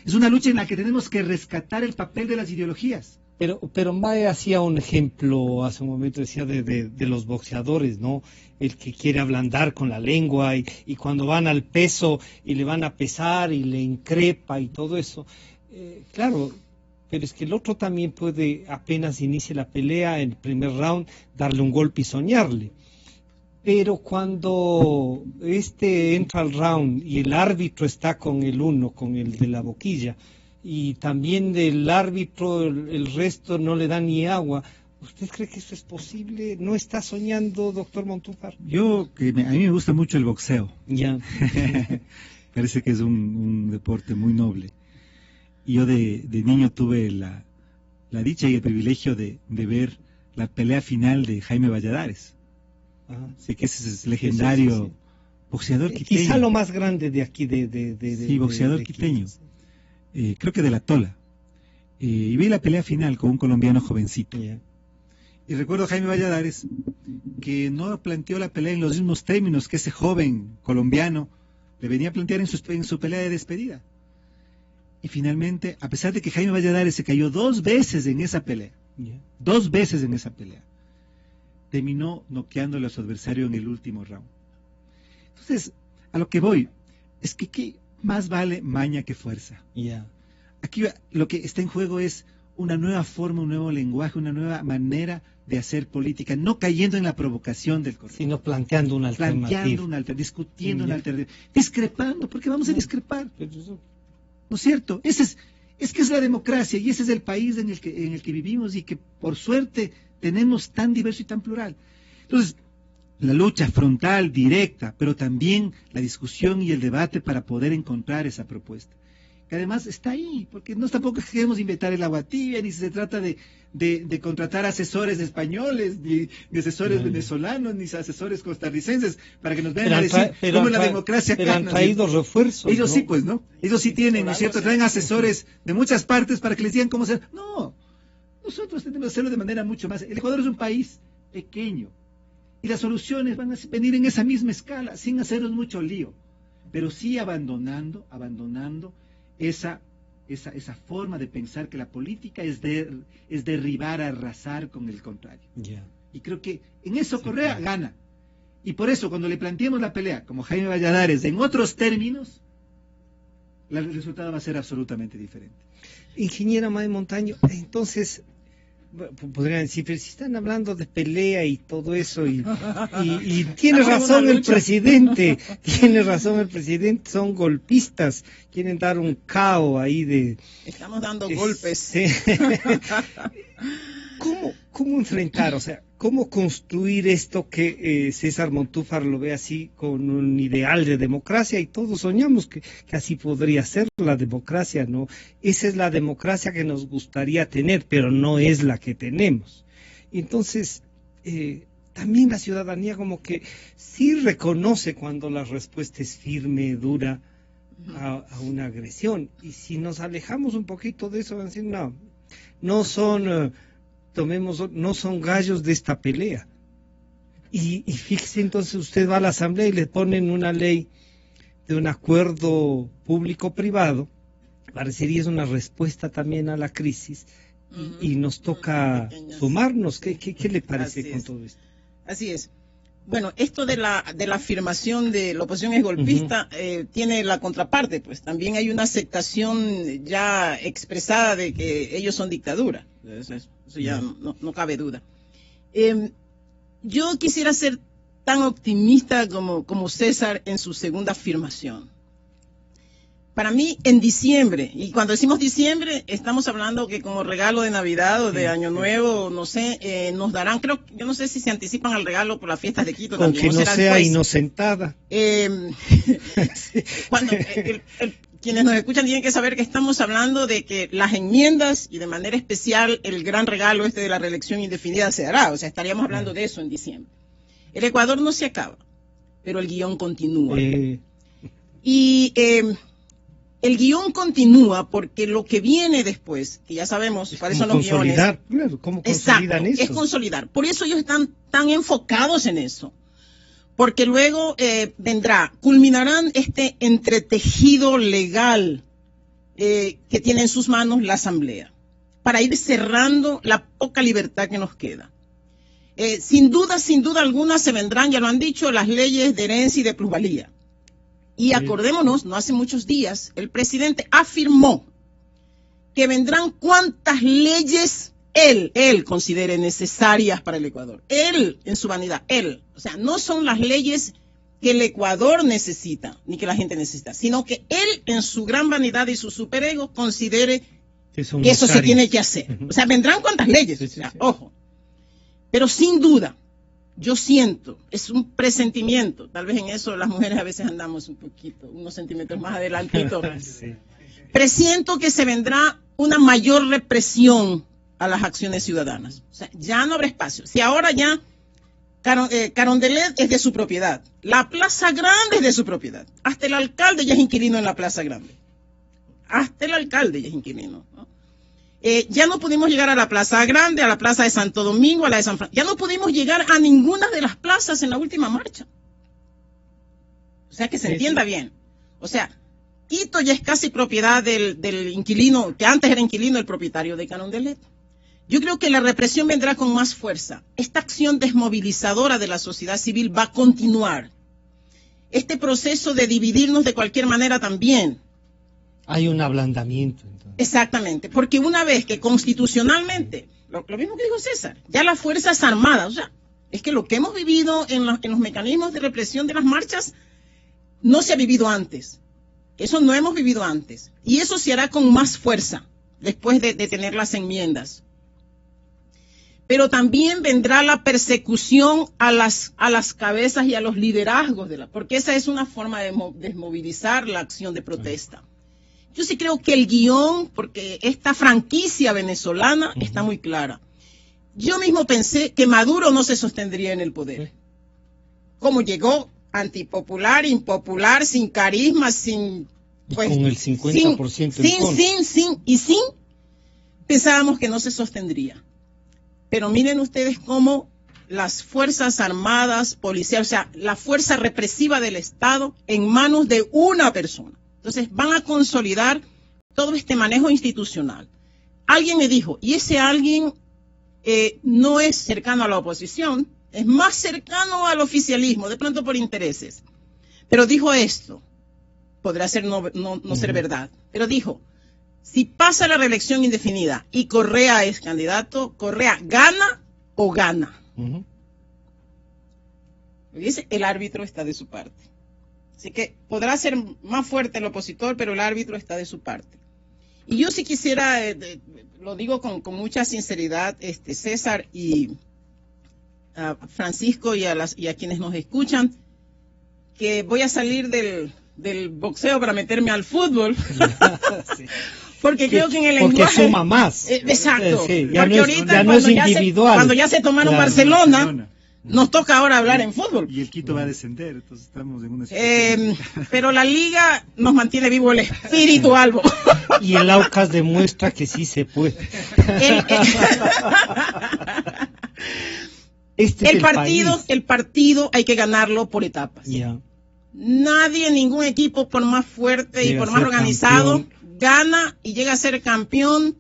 [SPEAKER 5] Es una lucha en la que tenemos que rescatar el papel de las ideologías.
[SPEAKER 1] Pero Mae hacía un ejemplo hace un momento, decía de los boxeadores, ¿no? El que quiere ablandar con la lengua y cuando van al peso y le van a pesar y le increpa y todo eso. Claro, pero es que el otro también puede, apenas inicie la pelea, en el primer round, darle un golpe y soñarle. Pero cuando entra al round y el árbitro está con el uno, con el de la boquilla, y también del árbitro el resto no le da ni agua, ¿usted cree que eso es posible? ¿No está soñando, doctor Montúfar?
[SPEAKER 5] A mí me gusta mucho el boxeo.
[SPEAKER 1] Ya.
[SPEAKER 5] Parece que es un deporte muy noble. Y yo de niño tuve la dicha y el privilegio de ver la pelea final de Jaime Valladares. Sé que ese es legendario boxeador quiteño.
[SPEAKER 1] Quizá lo más grande de aquí.
[SPEAKER 5] Sí, boxeador quiteño. Creo que de La Tola. Y vi la pelea final con un colombiano jovencito.
[SPEAKER 1] Yeah.
[SPEAKER 5] Y recuerdo a Jaime Valladares que no planteó la pelea en los mismos términos que ese joven colombiano le venía a plantear en su pelea de despedida. Y finalmente, a pesar de que Jaime Valladares se cayó 2 veces en esa pelea, 2 veces en esa pelea, terminó noqueándole a su adversario en el último round. Entonces, a lo que voy, es que ¿qué más vale maña que fuerza? Aquí lo que está en juego es una nueva forma, un nuevo lenguaje, una nueva manera de hacer política, no cayendo en la provocación del correo,
[SPEAKER 1] sino planteando una alternativa.
[SPEAKER 5] Discutiendo una alternativa, discrepando, porque vamos a discrepar. ¿No es cierto? Es que es la democracia y ese es el país en el que vivimos y que por suerte tenemos tan diverso y tan plural. Entonces, la lucha frontal, directa, pero también la discusión y el debate para poder encontrar esa propuesta. Que además está ahí, porque no tampoco queremos inventar el agua tibia, ni se trata de contratar asesores españoles, ni asesores venezolanos, ni asesores costarricenses, para que nos vean a decir cómo la democracia...
[SPEAKER 1] Pero han traído refuerzos,
[SPEAKER 5] ellos
[SPEAKER 1] ¿no?
[SPEAKER 5] Sí, pues, ¿no? Ellos sí tienen, ¿no es cierto? Traen asesores de muchas partes para que les digan cómo hacer. No, nosotros tenemos que hacerlo de manera mucho más... El Ecuador es un país pequeño, y las soluciones van a venir en esa misma escala, sin hacernos mucho lío, pero sí abandonando esa forma de pensar que la política es derribar, arrasar con el contrario. Y creo que en eso Correa gana. Y por eso, cuando le planteemos la pelea, como Jaime Valladares, en otros términos, el resultado va a ser absolutamente diferente.
[SPEAKER 1] Ingeniera Mae Montaño, entonces... podrían decir, pero si están hablando de pelea y todo eso, y tiene razón el presidente, son golpistas, quieren dar un caos ahí de...
[SPEAKER 4] Estamos dando golpes.
[SPEAKER 1] ¿Cómo enfrentar, o sea, cómo construir esto que César Montúfar lo ve así con un ideal de democracia y todos soñamos que así podría ser la democracia, ¿no? Esa es la democracia que nos gustaría tener, pero no es la que tenemos. Entonces, también la ciudadanía como que sí reconoce cuando la respuesta es firme, dura a una agresión. Y si nos alejamos un poquito de eso, van a decir, no son... no son gallos de esta pelea. Y fíjese, entonces usted va a la asamblea y le ponen una ley de un acuerdo público-privado, parecería es una respuesta también a la crisis, y nos toca sumarnos. ¿Qué le parece con todo esto?
[SPEAKER 4] Así es. Bueno, esto de la afirmación de la oposición es golpista tiene la contraparte, pues también hay una aceptación ya expresada de que ellos son dictadura. Eso ya no cabe duda. Yo quisiera ser tan optimista como César en su segunda afirmación. para mí, en diciembre, y cuando decimos diciembre, estamos hablando que como regalo de Navidad o de Año Nuevo, no sé, nos darán, creo, yo no sé si se anticipan al regalo por las fiestas de Quito.
[SPEAKER 1] Con
[SPEAKER 4] también,
[SPEAKER 1] que no sea inocentada.
[SPEAKER 4] Cuando quienes nos escuchan tienen que saber que estamos hablando de que las enmiendas, y de manera especial el gran regalo de la reelección indefinida se hará, o sea, estaríamos hablando de eso en diciembre. El Ecuador no se acaba, pero el guión continúa. Y el guión continúa porque lo que viene después, que ya sabemos cuáles son los guiones.
[SPEAKER 1] Claro, ¿cómo consolidan eso?
[SPEAKER 4] Es consolidar. Por eso ellos están tan enfocados en eso. Porque luego culminarán este entretejido legal que tiene en sus manos la Asamblea, para ir cerrando la poca libertad que nos queda. Sin duda alguna se vendrán, ya lo han dicho, las leyes de herencia y de plusvalía. Y acordémonos, no hace muchos días, el presidente afirmó que vendrán cuantas leyes él considere necesarias para el Ecuador. Él, en su vanidad, él. O sea, no son las leyes que el Ecuador necesita, ni que la gente necesita, sino que él, en su gran vanidad y su superego, considere que eso se tiene que hacer. O sea, vendrán cuantas leyes, o sea, ojo. Pero sin duda, yo siento, es un presentimiento, tal vez en eso las mujeres a veces andamos un poquito, unos centímetros más adelantitos. Sí. Presiento que se vendrá una mayor represión a las acciones ciudadanas. O sea, ya no habrá espacio. Si ahora ya Carondelet es de su propiedad, la Plaza Grande es de su propiedad, hasta el alcalde ya es inquilino en la Plaza Grande. Hasta el alcalde ya es inquilino, ¿no? Ya no pudimos llegar a la Plaza Grande, a la Plaza de Santo Domingo, a la de San Francisco. Ya no pudimos llegar a ninguna de las plazas en la última marcha. O sea, que se entienda bien. O sea, Quito ya es casi propiedad del inquilino, que antes era inquilino, el propietario de Carondelet. Yo creo que la represión vendrá con más fuerza. Esta acción desmovilizadora de la sociedad civil va a continuar. Este proceso de dividirnos de cualquier manera también.
[SPEAKER 1] Hay un ablandamiento. Entonces.
[SPEAKER 4] Exactamente, porque una vez que constitucionalmente, lo mismo que dijo César, ya las Fuerzas Armadas, o sea, es que lo que hemos vivido en los mecanismos de represión de las marchas no se ha vivido antes. Eso no hemos vivido antes. Y eso se hará con más fuerza después de tener las enmiendas. Pero también vendrá la persecución a las cabezas y a los liderazgos porque esa es una forma de desmovilizar la acción de protesta. Yo sí creo que el guión, porque esta franquicia venezolana está muy clara. Yo mismo pensé que Maduro no se sostendría en el poder. Como llegó, antipopular, impopular, sin carisma, sin...
[SPEAKER 1] Pues, con el 50%
[SPEAKER 4] sin, pensábamos que no se sostendría. Pero miren ustedes cómo las Fuerzas Armadas, policiales, o sea, la fuerza represiva del Estado en manos de una persona. Entonces van a consolidar todo este manejo institucional. Alguien me dijo, y ese alguien no es cercano a la oposición, es más cercano al oficialismo, de pronto por intereses. Pero dijo esto, podrá ser no ser verdad, pero dijo, si pasa la reelección indefinida y Correa es candidato, Correa gana o gana. Dice, el árbitro está de su parte. Así que podrá ser más fuerte el opositor, pero el árbitro está de su parte. Y yo sí quisiera, lo digo con mucha sinceridad, César y Francisco y a quienes nos escuchan, que voy a salir del boxeo para meterme al fútbol. Sí. Porque creo que en el lenguaje...
[SPEAKER 1] Porque suma más.
[SPEAKER 4] Exacto.
[SPEAKER 1] Sí, ya porque ahorita no es individual.
[SPEAKER 4] Cuando ya se tomaron Barcelona, nos toca ahora hablar en fútbol.
[SPEAKER 5] Y el Quito va a descender, entonces estamos en una
[SPEAKER 4] pero la liga nos mantiene vivo el espíritu, Albo.
[SPEAKER 1] Y el Aucas demuestra que sí se puede.
[SPEAKER 4] El partido hay que ganarlo por etapas.
[SPEAKER 1] Yeah.
[SPEAKER 4] Nadie, ningún equipo, por más fuerte y por más organizado, gana y llega a ser campeón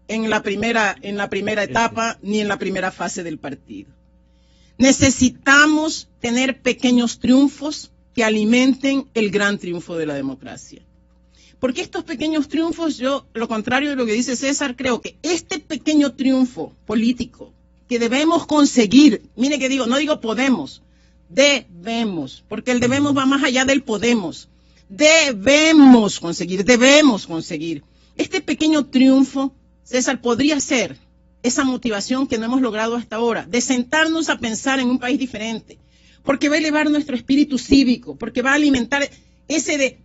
[SPEAKER 4] en la primera etapa ni en la primera fase del partido. Necesitamos tener pequeños triunfos que alimenten el gran triunfo de la democracia. Porque estos pequeños triunfos, yo, lo contrario de lo que dice César, creo que este pequeño triunfo político que debemos conseguir, mire que digo, no digo podemos, debemos, porque el debemos va más allá del podemos. debemos conseguir. Este pequeño triunfo, César, podría ser esa motivación que no hemos logrado hasta ahora, de sentarnos a pensar en un país diferente, porque va a elevar nuestro espíritu cívico, porque va a alimentar ese de,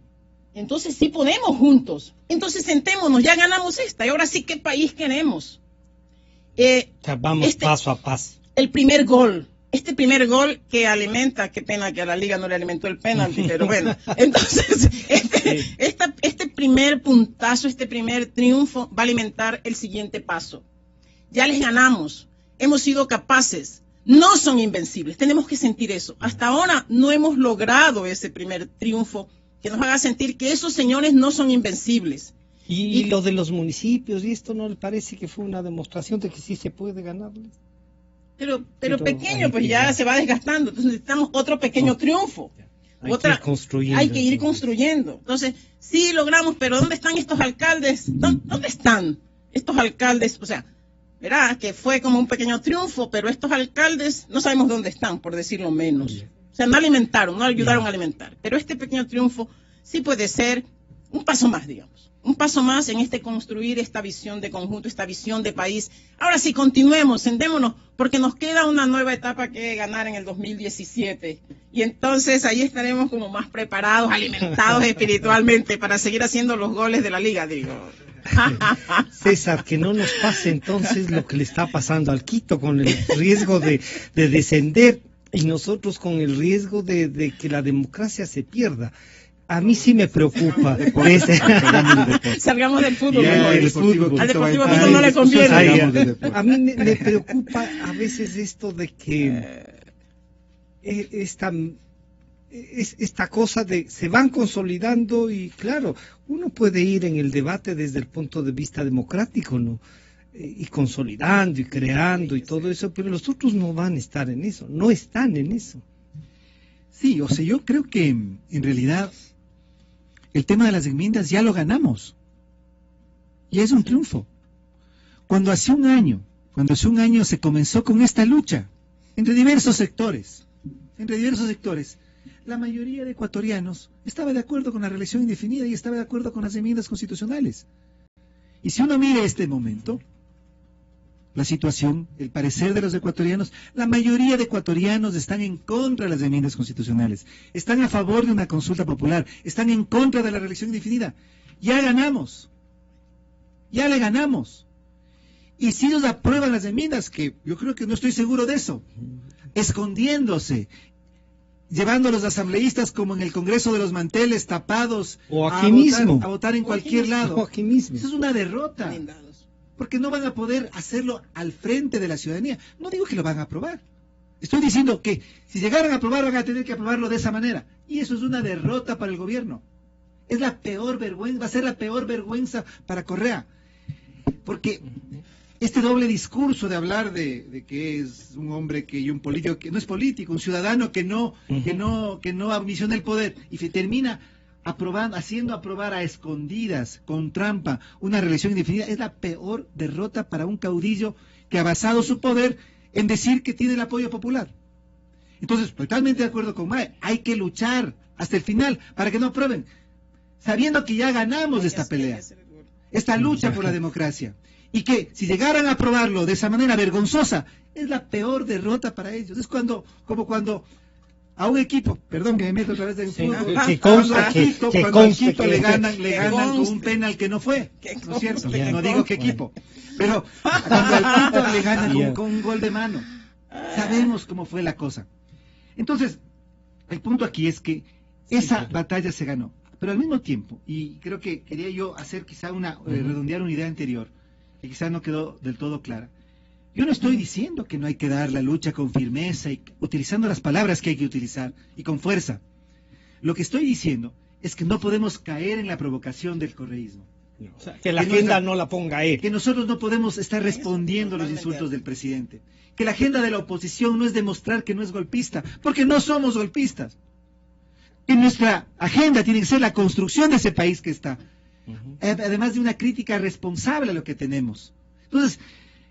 [SPEAKER 4] entonces sí podemos juntos, entonces sentémonos, ya ganamos esta, y ahora sí, ¿qué país queremos?
[SPEAKER 1] Vamos paso a paso.
[SPEAKER 4] El primer gol, este primer gol que alimenta, qué pena que a la Liga no le alimentó el penalti, pero bueno, entonces este primer puntazo, este primer triunfo va a alimentar el siguiente paso. Ya les ganamos, hemos sido capaces, no son invencibles, tenemos que sentir eso. Hasta ahora no hemos logrado ese primer triunfo que nos haga sentir que esos señores no son invencibles.
[SPEAKER 1] Y lo de los municipios, ¿y esto no le parece que fue una demostración de que sí se puede ganarles?
[SPEAKER 4] Pero pequeño, pues ya se va desgastando, entonces necesitamos otro pequeño triunfo.
[SPEAKER 1] Hay que ir construyendo.
[SPEAKER 4] Entonces, sí logramos, pero ¿dónde están estos alcaldes? ¿Dónde están estos alcaldes? O sea, verá que fue como un pequeño triunfo, pero estos alcaldes no sabemos dónde están, por decirlo menos. O sea, no ayudaron a alimentar. Pero este pequeño triunfo sí puede ser un paso más, digamos. Un paso más en construir esta visión de conjunto, esta visión de país. Ahora sí, continuemos, sentémonos, porque nos queda una nueva etapa que ganar en el 2017. Y entonces ahí estaremos como más preparados, alimentados espiritualmente para seguir haciendo los goles de la Liga, digo.
[SPEAKER 1] César, que no nos pase entonces lo que le está pasando al Quito con el riesgo de descender y nosotros con el riesgo de que la democracia se pierda. A mí sí me preocupa.
[SPEAKER 4] Salgamos del fútbol.
[SPEAKER 1] Al
[SPEAKER 4] Deportivo Quito no le conviene.
[SPEAKER 1] A mí me preocupa a veces esto de que esta cosa de se van consolidando y claro, uno puede ir en el debate desde el punto de vista democrático, ¿no? Y consolidando y creando y todo eso, pero los otros no van a estar en eso, no están en eso.
[SPEAKER 5] Sí, o sea, yo creo que en realidad el tema de las enmiendas ya lo ganamos. Y es un triunfo. Cuando hace un año se comenzó con esta lucha entre diversos sectores, la mayoría de ecuatorianos estaba de acuerdo con la reelección indefinida y estaba de acuerdo con las enmiendas constitucionales. Y si uno mira este momento, la situación, el parecer de los ecuatorianos, la mayoría de ecuatorianos están en contra de las enmiendas constitucionales, están a favor de una consulta popular, están en contra de la reelección indefinida. Ya ganamos, ya le ganamos. Y si ellos aprueban las enmiendas, que yo creo que no estoy seguro de eso, escondiéndose, llevando a los asambleístas como en el Congreso de los Manteles, tapados,
[SPEAKER 1] o aquí mismo,
[SPEAKER 5] a votar en cualquier lado,
[SPEAKER 1] o aquí mismo.
[SPEAKER 5] Eso es una derrota. Porque no van a poder hacerlo al frente de la ciudadanía. No digo que lo van a aprobar. Estoy diciendo que si llegaran a aprobar, van a tener que aprobarlo de esa manera. Y eso es una derrota para el gobierno. Es la peor vergüenza, va a ser la peor vergüenza para Correa. Porque este doble discurso de hablar de que es un hombre y un político que no es político, un ciudadano que no ambiciona el poder y se termina haciendo aprobar a escondidas, con trampa, una reelección indefinida, es la peor derrota para un caudillo que ha basado su poder en decir que tiene el apoyo popular. Entonces, totalmente de acuerdo con Mae, hay que luchar hasta el final para que no aprueben, sabiendo que ya ganamos esta pelea, esta lucha por la democracia, y que si llegaran a aprobarlo de esa manera vergonzosa, es la peor derrota para ellos. Es como cuando a un equipo, perdón que me meto otra vez en fútbol, cuando al Quito le ganan con un penal que no fue, ¿no es cierto? No digo qué equipo, pero cuando al Quito le ganan con un gol de mano, sabemos cómo fue la cosa. Entonces, el punto aquí es que esa batalla se ganó, pero al mismo tiempo, y creo que quería yo hacer quizá redondear una idea anterior, que quizá no quedó del todo clara. Yo no estoy diciendo que no hay que dar la lucha con firmeza y utilizando las palabras que hay que utilizar y con fuerza. Lo que estoy diciendo es que no podemos caer en la provocación del correísmo.
[SPEAKER 1] O sea, que la agenda no la ponga él.
[SPEAKER 5] Que nosotros no podemos estar respondiendo a los insultos del presidente. Que la agenda de la oposición no es demostrar que no es golpista, porque no somos golpistas. Que nuestra agenda tiene que ser la construcción de ese país que está. Además de una crítica responsable a lo que tenemos. Entonces,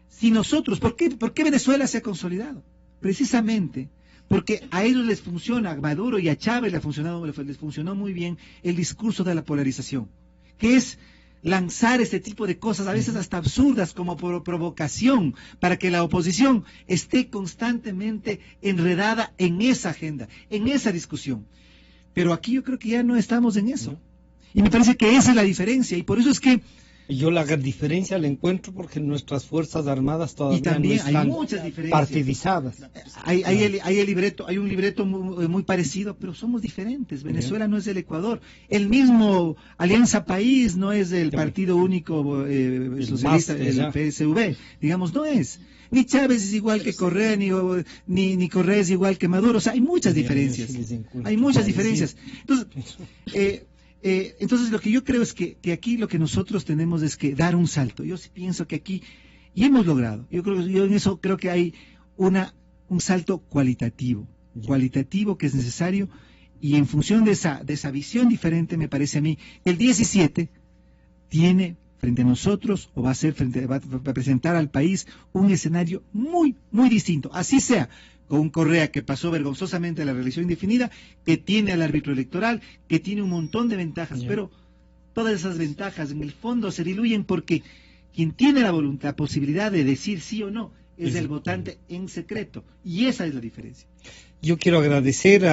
[SPEAKER 5] si nosotros, ¿por qué Venezuela se ha consolidado? Precisamente porque a ellos les funciona, a Maduro y a Chávez les funcionó muy bien el discurso de la polarización, que es lanzar este tipo de cosas, a veces hasta absurdas, como por provocación, para que la oposición esté constantemente enredada en esa agenda, en esa discusión. Pero aquí yo creo que ya no estamos en eso. Y me parece que esa es la diferencia, y por eso es que
[SPEAKER 1] yo la diferencia la encuentro porque nuestras Fuerzas Armadas todavía
[SPEAKER 5] también
[SPEAKER 1] no están
[SPEAKER 5] hay muchas diferencias
[SPEAKER 1] partidizadas.
[SPEAKER 5] Hay un libreto muy parecido, pero somos diferentes. Venezuela no es del Ecuador. El mismo Alianza País no es del Partido Único Socialista, el PSV. Digamos, no es. Ni Chávez es igual que Correa, ni Correa es igual que Maduro. O sea, hay muchas diferencias. Hay muchas diferencias. Entonces lo que yo creo es que aquí lo que nosotros tenemos es que dar un salto. Yo sí pienso que aquí, y hemos logrado, yo en eso creo que hay un salto cualitativo que es necesario, y en función de esa visión diferente, me parece a mí, el 17 tiene frente a nosotros, o va a presentar al país un escenario muy, muy distinto, así sea con un Correa que pasó vergonzosamente a la reelección indefinida, que tiene al árbitro electoral, que tiene un montón de ventajas, pero todas esas ventajas en el fondo se diluyen porque quien tiene la posibilidad de decir sí o no es el votante en secreto, y esa es la diferencia.
[SPEAKER 1] Yo quiero agradecer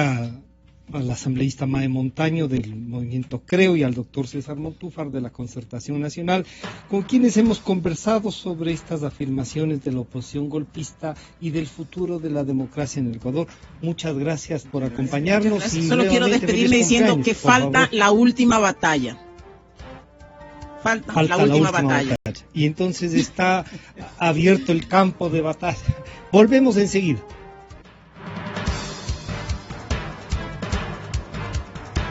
[SPEAKER 1] al asambleísta Mae Montaño del Movimiento Creo y al doctor César Montúfar de la Concertación Nacional, con quienes hemos conversado sobre estas afirmaciones de la oposición golpista y del futuro de la democracia en el Ecuador. Muchas gracias por acompañarnos.
[SPEAKER 4] Gracias. Solo quiero despedirme diciendo que falta la última batalla. Falta la última batalla.
[SPEAKER 1] Y entonces está abierto el campo de batalla. Volvemos enseguida.